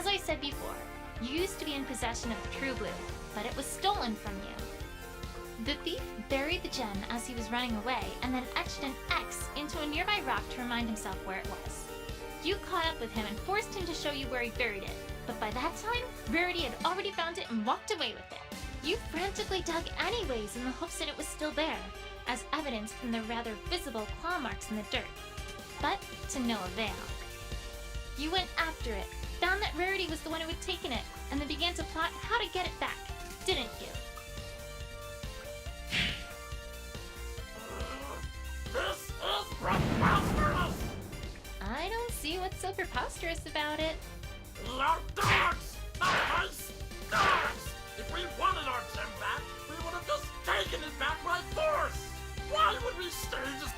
As I said before, you used to be in possession of the true blue, but it was stolen from you. The thief buried the gem as he was running away and then etched an X into a nearby rock to remind himself where it was. You caught up with him and forced him to show you where he buried it, but by that time, Rarity had already found it and walked away with it. You frantically dug anyways in the hopes that it was still there, as evidenced from the rather visible claw marks in the dirt, but to no avail. You went after it, found that Rarity was the one who had taken it, and then began to plot how to get it back, didn't you? This is preposterous! I don't see what's so preposterous about it. We are dogs! Not mice! Dogs! If we wanted our gem back, we would have just taken it back by force! Why would we stay just...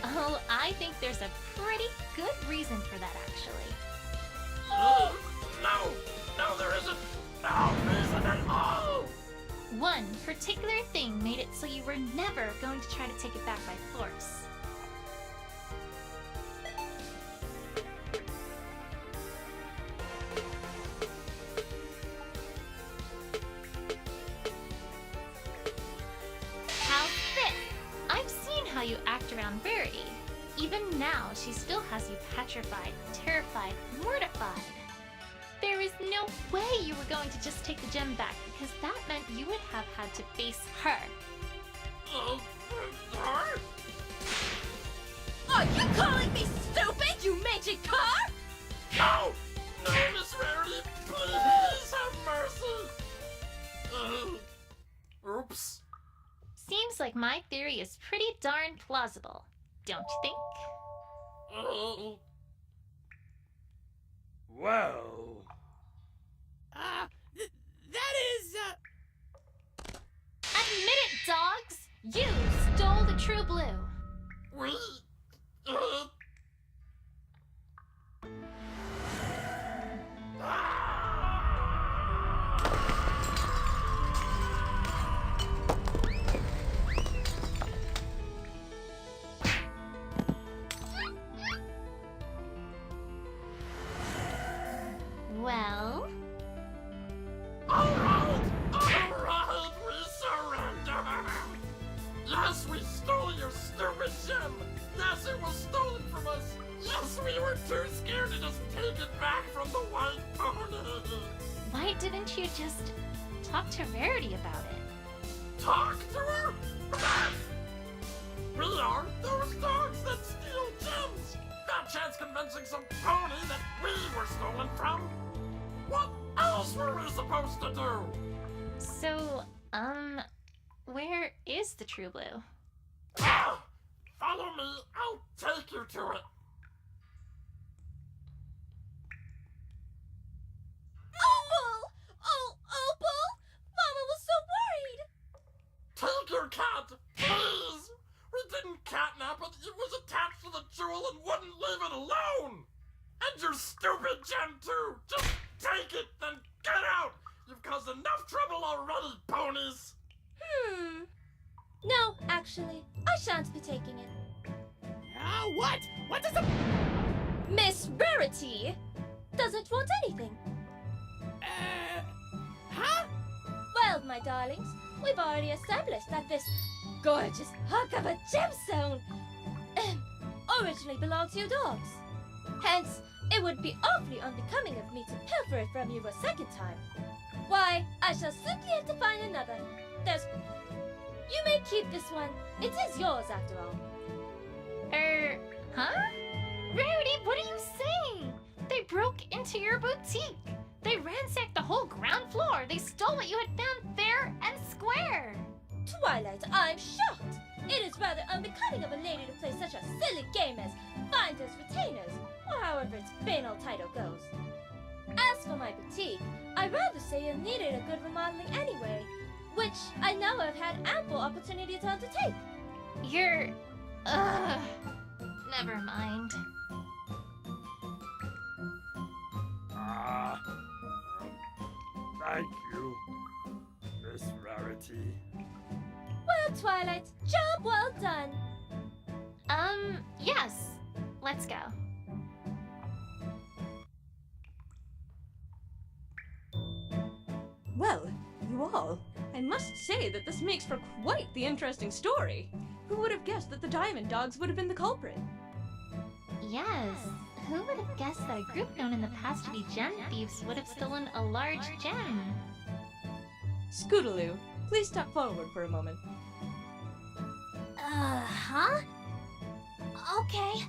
Oh, I think there's a pretty good reason for that, actually. No! No, there isn't! No reason at all! One particular thing made it so you were never going to try to take it back by force. How fit! I've seen how you act around Rarity. Even now, she still has you petrified, terrified, mortified. There is no way you were going to just take the gem back, because that meant you would have had to face her. Her? Are you calling me stupid, you mangy car? No! No, Miss Rarity, please have mercy! Oops. Seems like my theory is pretty darn plausible, don't you think? Well... That is, Admit it, dogs! You stole the true blue. We... Well... Alright, we surrender! Yes, we stole your stupid gem! Yes, it was stolen from us! Yes, we were too scared to just take it back from the white pony! Why didn't you just talk to Rarity about it? Talk to her? We are those dogs that steal gems! Not chance convincing some pony that we were stolen from! What else were we supposed to do? So, where is the true blue? Follow me, I'll take you to it. Opal! Oh, Opal! Mama was so worried! Take your cat, please! We didn't catnap it, it was attached to the jewel and wouldn't leave it alone! And your stupid gem too! Just take it, then get out! You've caused enough trouble already, ponies! No, actually, I shan't be taking it. What? What does a... Miss Rarity doesn't want anything. Huh? Well, my darlings, we've already established that this gorgeous hunk of a gemstone originally belonged to you dogs. Hence, it would be awfully unbecoming of me to pilfer it from you a second time. Why, I shall simply have to find another. You may keep this one. It is yours, after all. Huh? Rarity, what are you saying? They broke into your boutique. They ransacked the whole ground floor. They stole what you had found fair and square. Twilight, I'm shocked. It is rather unbecoming of a lady to play such a silly game as finders retainers, or however its banal title goes. As for my boutique, I'd rather say it needed a good remodeling anyway, which I now have had ample opportunity to undertake. You're... never mind. Thank you, Miss Rarity. Well, Twilight, job well done. Yes. Let's go. Well, you all, I must say that this makes for quite the interesting story. Who would have guessed that the Diamond Dogs would have been the culprit? Yes. Who would have guessed that a group known in the past to be gem thieves would have stolen a large gem? Scootaloo, please step forward for a moment. Huh? Okay.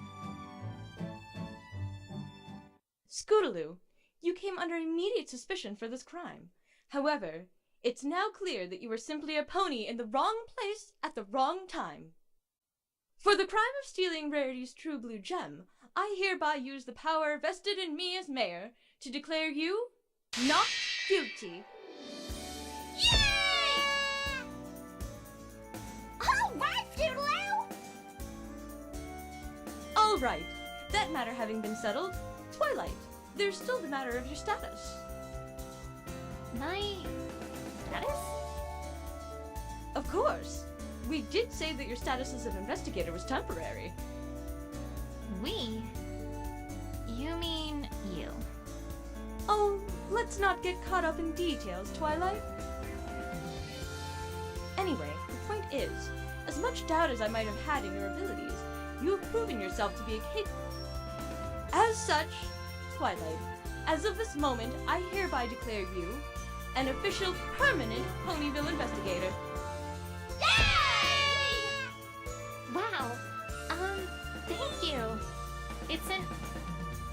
Scootaloo, you came under immediate suspicion for this crime. However, it's now clear that you were simply a pony in the wrong place at the wrong time. For the crime of stealing Rarity's true blue gem, I hereby use the power vested in me as mayor to declare you not guilty. Yay! All right, Scootaloo! All right, that matter having been settled, Twilight, there's still the matter of your status. My status? Of course. We did say that your status as an investigator was temporary. We? You mean you? Oh, let's not get caught up in details, Twilight. Anyway, the point is, as much doubt as I might have had in your abilities, you have proven yourself to be a capable. As such, Twilight, as of this moment, I hereby declare you an official permanent Ponyville investigator. Wow. Thank you. It's an...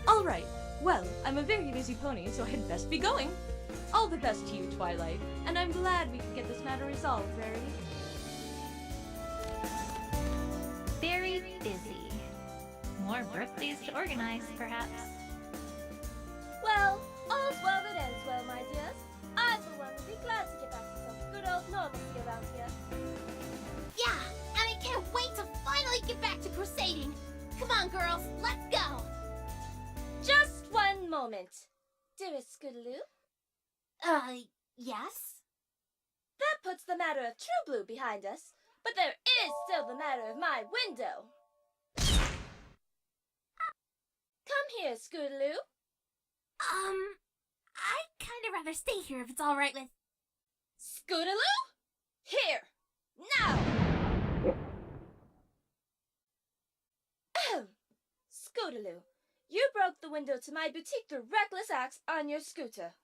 All right. Well, I'm a very busy pony, so I'd best be going. All the best to you, Twilight, and I'm glad we could get this matter resolved, Rarity. very busy. More birthdays to organize, perhaps. Well, all's well that ends well, my dears. I, for one, would be glad to get back to some good old normalcy around here. Yeah, and I can't wait to finally get back to crusading. Come on, girls, let's go. Just one moment. Dearest Scootaloo, Yes? that puts the matter of True Blue behind us, but there is still the matter of my window. Come here, Scootaloo. I'd kind of rather stay here if it's all right with... Scootaloo? Here! Now! Ahem. Scootaloo, you broke the window to my boutique through reckless acts on your scooter.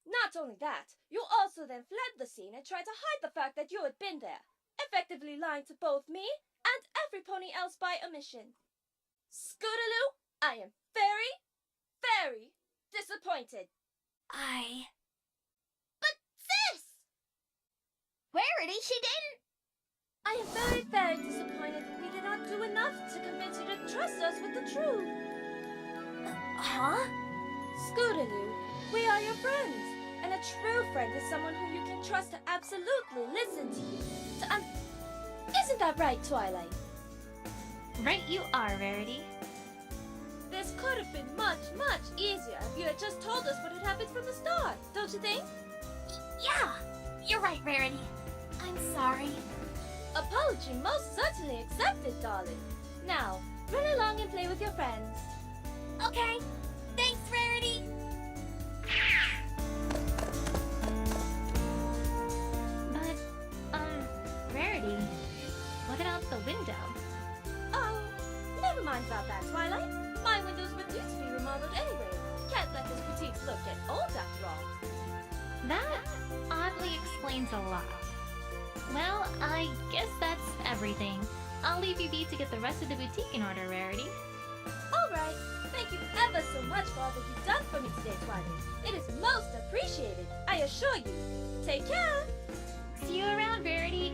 Not only that, you also then fled the scene and tried to hide the fact that you had been there, effectively lying to both me and every pony else by omission. Scootaloo, I am very, very disappointed. But sis! Rarity, she didn't... I am very, very disappointed that we did not do enough to convince you to trust us with the truth. Huh? Scootaloo, we are your friends, and a true friend is someone who you can trust to absolutely listen to you. Isn't that right, Twilight? Right you are, Rarity. This could have been much, much easier if you had just told us what had happened from the start, don't you think? Yeah, you're right, Rarity. I'm sorry. Apology most certainly accepted, darling. Now, run along and play with your friends. Okay, thanks, Rarity. But, Rarity, what about the window? Oh, never mind about that, Twilight. My windows were due to be remodeled anyway. Can't let this boutique look get old after all. That oddly explains a lot. Well, I guess that's everything. I'll leave you be to get the rest of the boutique in order, Rarity. All right. Thank you ever so much for all that you've done for me today, Twilight. It is most appreciated, I assure you. Take care. See you around, Rarity.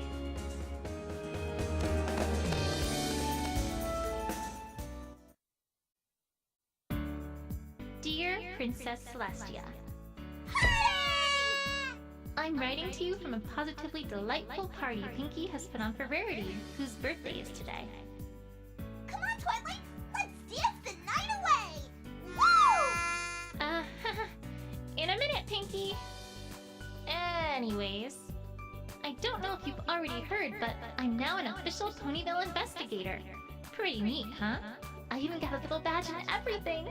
Dear Princess Celestia, I'm writing to you from a positively delightful party Pinkie has put on for Rarity, whose birthday is today. Come on, Twilight, let's dance the night away! Woo! In a minute, Pinkie! Anyways, I don't know if you've already heard, but I'm now an official Ponyville investigator. Pretty neat, huh? I even got a little badge and everything.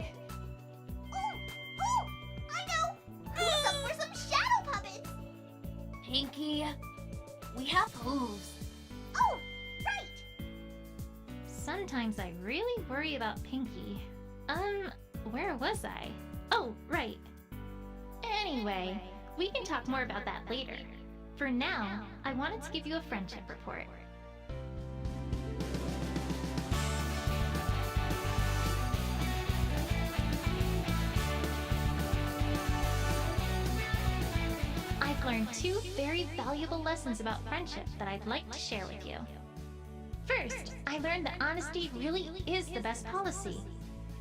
Ooh, I know! Who's up for some tough hooves. Oh, right! Sometimes I really worry about Pinky. Where was I? Oh, right. Anyway, we can talk more about that later. For now, I wanted to give you a friendship report. I've learned 2 very valuable lessons about friendship that I'd like to share with you. First, I learned that honesty really is the best policy.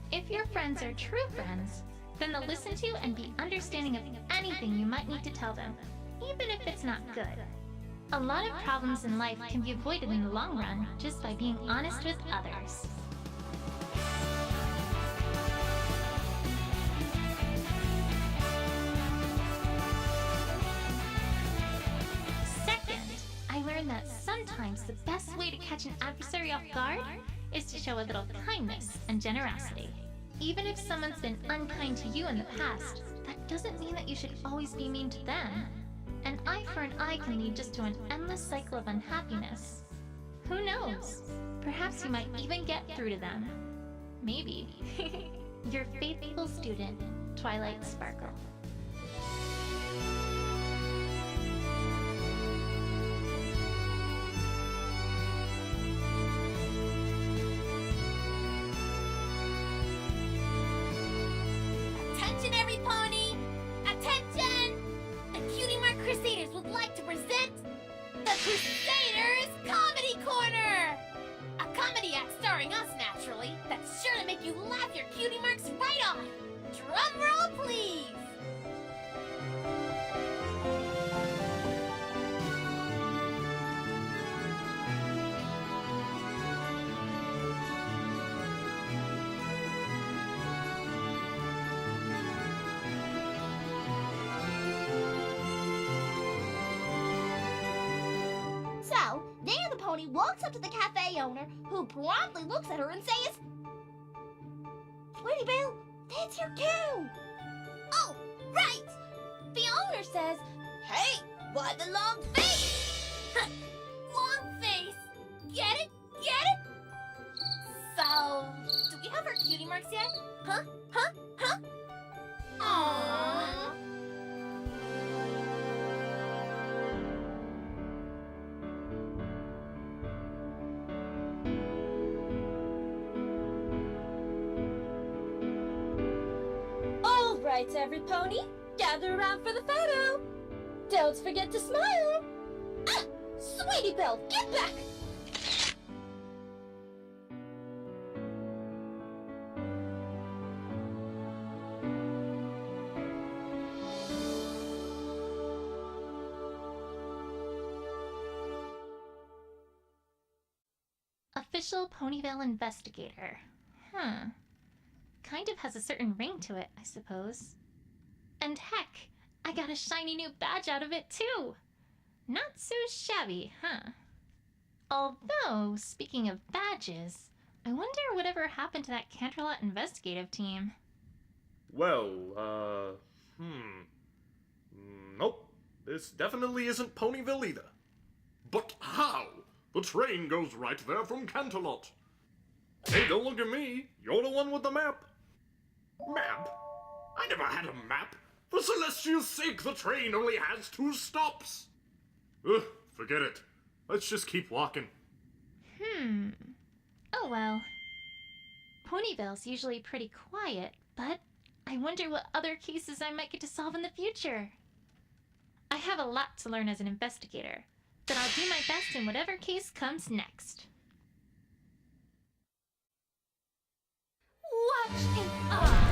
If your friends are true friends, then they'll listen to and be understanding of anything you might need to tell them, even if it's not good. A lot of problems in life can be avoided in the long run just by being honest with others. Second, I learned that sometimes the best way to catch an adversary off guard is to show a little kindness and generosity. Even if someone's been unkind to you in the past, that doesn't mean that you should always be mean to them. An eye for an eye can lead just to an endless cycle of unhappiness. Who knows? Perhaps you might even get through to them. Maybe. Your faithful student, Twilight Sparkle. Attention, every pony! Attention! The Cutie Mark Crusaders would like to present the Crusaders Comedy Corner! A comedy act starring us, naturally, that's sure to make you laugh your cutie marks right off! Drum roll, please! So, there the pony walks up to the cafe owner, who promptly looks at her and says, "Sweetie Belle, that's your cue!" Oh, right! The owner says, "Hey, why the long face?" Long face! Get it? Get it? So, do we have our cutie marks yet? Huh? Huh? Huh? Aww. All right, every pony, gather around for the photo. Don't forget to smile. Ah, Sweetie Belle, get back! Official Ponyville investigator. Kind of has a certain ring to it, I suppose. And heck, I got a shiny new badge out of it too! Not so shabby, huh? Although, speaking of badges, I wonder whatever happened to that Canterlot investigative team. Well, Nope. This definitely isn't Ponyville either. But how? The train goes right there from Canterlot. Hey, don't look at me. You're the one with the map. Map? I never had a map. For Celestia's sake, the train only has 2 stops. Ugh, forget it. Let's just keep walking. Oh well. Ponyville's usually pretty quiet, but I wonder what other cases I might get to solve in the future. I have a lot to learn as an investigator, but I'll do my best in whatever case comes next. Watch and